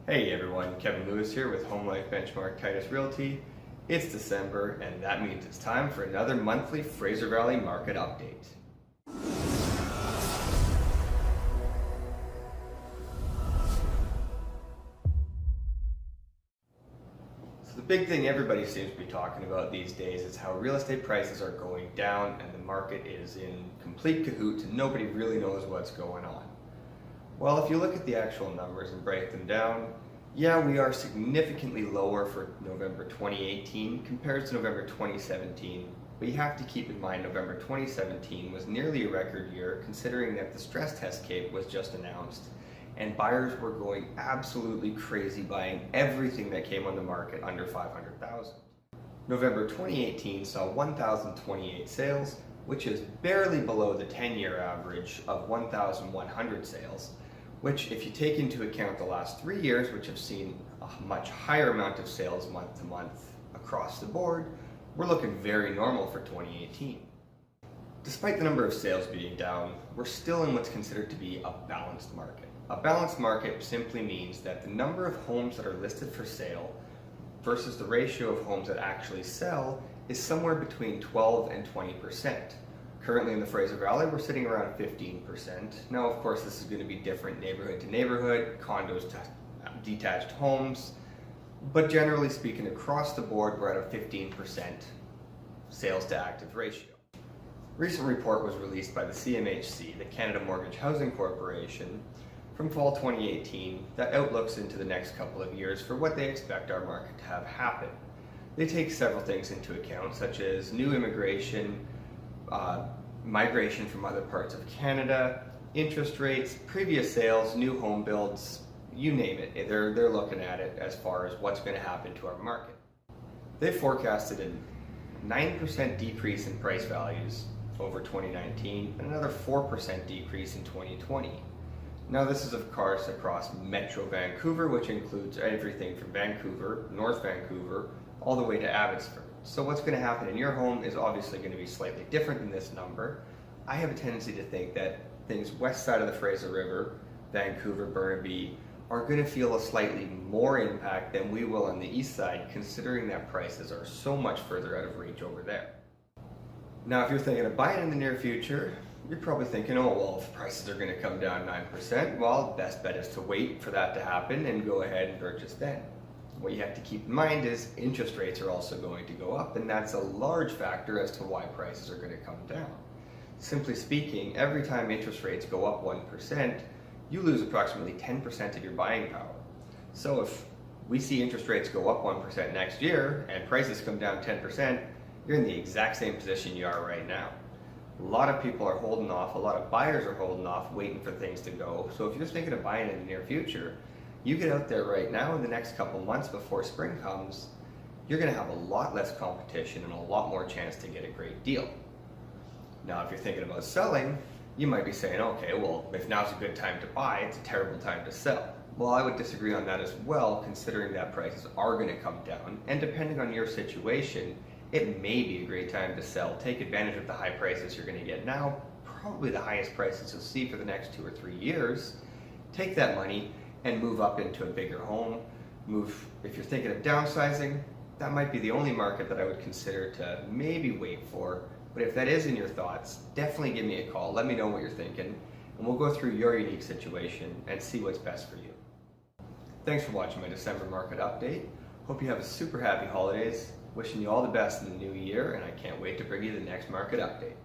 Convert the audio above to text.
Hey everyone, Kevin Lewis here with Home Life Benchmark Titus Realty. It's December and that means it's time for another monthly Fraser Valley market update. So the big thing everybody seems to be talking about these days is how real estate prices are going down and the market is in complete cahoots and nobody really knows what's going on. Well, if you look at the actual numbers and break them down, yeah, we are significantly lower for November 2018 compared to November 2017, but you have to keep in mind November 2017 was nearly a record year considering that the stress test cape was just announced and buyers were going absolutely crazy buying everything that came on the market under 500,000. November 2018 saw 1,028 sales, which is barely below the 10-year average of 1,100 sales, which if you take into account the last 3 years, which have seen a much higher amount of sales month to month across the board, we're looking very normal for 2018. Despite the number of sales being down, we're still in what's considered to be a balanced market. A balanced market simply means that the number of homes that are listed for sale versus the ratio of homes that actually sell is somewhere between 12 and 20%. Currently in the Fraser Valley, we're sitting around 15%. Now, of course, this is going to be different neighborhood to neighborhood, condos to detached homes, but generally speaking, across the board, we're at a 15% sales to active ratio. A recent report was released by the CMHC, the Canada Mortgage Housing Corporation, from fall 2018 that outlooks into the next couple of years for what they expect our market to have happen. They take several things into account, such as new immigration, migration from other parts of Canada, interest rates, previous sales, new home builds, you name it. They're looking at it as far as what's going to happen to our market. They forecasted a 9% decrease in price values over 2019 and another 4% decrease in 2020. Now this is of course across Metro Vancouver, which includes everything from Vancouver, North Vancouver, all the way to Abbotsford. So what's going to happen in your home is obviously going to be slightly different than this number. I have a tendency to think that things west side of the Fraser River, Vancouver, Burnaby, are going to feel a slightly more impact than we will on the east side, considering that prices are so much further out of reach over there. Now, if you're thinking of buying in the near future, you're probably thinking, oh, well, if prices are going to come down 9%, well, best bet is to wait for that to happen and go ahead and purchase then. What you have to keep in mind is interest rates are also going to go up, and that's a large factor as to why prices are going to come down. Simply speaking, every time interest rates go up 1%, you lose approximately 10% of your buying power. So if we see interest rates go up 1% next year and prices come down 10%, you're in the exact same position you are right now. A lot of people are holding off, a lot of buyers are holding off, waiting for things to go. So if you're thinking of buying in the near future, you get out there right now in the next couple months before spring comes, you're going to have a lot less competition and a lot more chance to get a great deal. Now, if you're thinking about selling, you might be saying, okay, well, if now's a good time to buy, it's a terrible time to sell. Well, I would disagree on that as well, considering that prices are going to come down, and depending on your situation, it may be a great time to sell. Take advantage of the high prices you're going to get now, probably the highest prices you'll see for the next 2 or 3 years. Take that money and move up into a bigger home. If you're thinking of downsizing, that might be the only market that I would consider to maybe wait for. But if that is in your thoughts, definitely give me a call. Let me know what you're thinking, and we'll go through your unique situation and see what's best for you. Thanks for watching my December market update. Hope you have a super happy holidays. Wishing you all the best in the new year, and I can't wait to bring you the next market update.